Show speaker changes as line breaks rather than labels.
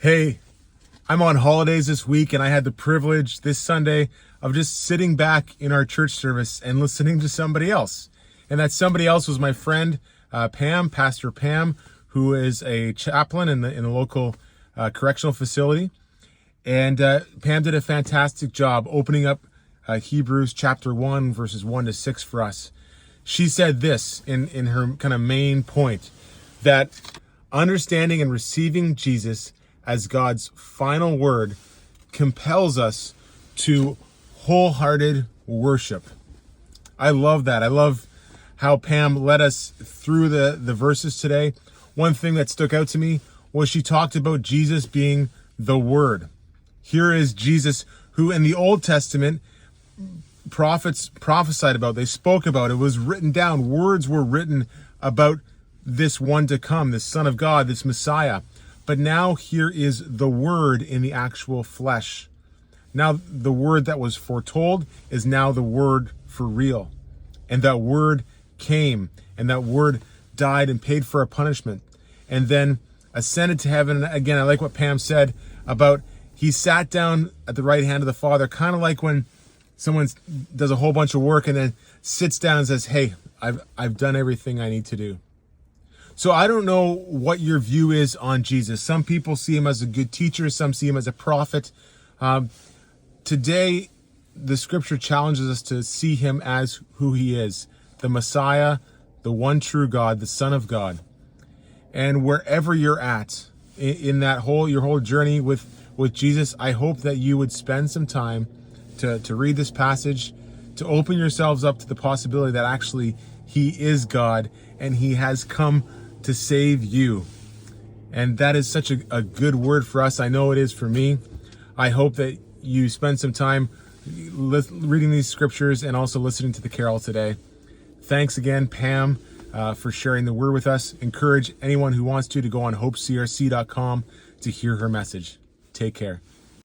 Hey, I'm on holidays this week, and I had the privilege this Sunday of just sitting back in our church service and listening to somebody else. And that somebody else was my friend, Pam, Pastor Pam, who is a chaplain in the local correctional facility. And Pam did a fantastic job opening up Hebrews chapter 1, verses 1 to 6 for us. She said this in her kind of main point, that understanding and receiving Jesus as God's final word compels us to wholehearted worship. I love that. I love how Pam led us through the verses today. One thing that stuck out to me was she talked about Jesus being the Word. Here is Jesus, who in the Old Testament prophets prophesied about, they spoke about, it was written down, words were written about this one to come, this Son of God, this Messiah. But now here is the Word in the actual flesh. Now the Word that was foretold is now the Word for real. And that Word came, and that Word died and paid for our punishment, and then ascended to heaven. And again, I like what Pam said about he sat down at the right hand of the Father, kind of like when someone does a whole bunch of work and then sits down and says, hey, I've done everything I need to do. So I don't know what your view is on Jesus. Some people see him as a good teacher. Some see him as a prophet. Today, the scripture challenges us to see him as who he is, the Messiah, the one true God, the Son of God. And wherever you're at in that your whole journey with Jesus, I hope that you would spend some time to read this passage, to open yourselves up to the possibility that actually he is God and he has come to save you. And that is such a good word for us. I know it is for me. I hope that you spend some time reading these scriptures and also listening to the carol today. Thanks again, Pam, for sharing the word with us. Encourage anyone who wants to go on hopecrc.com to hear her message. Take care.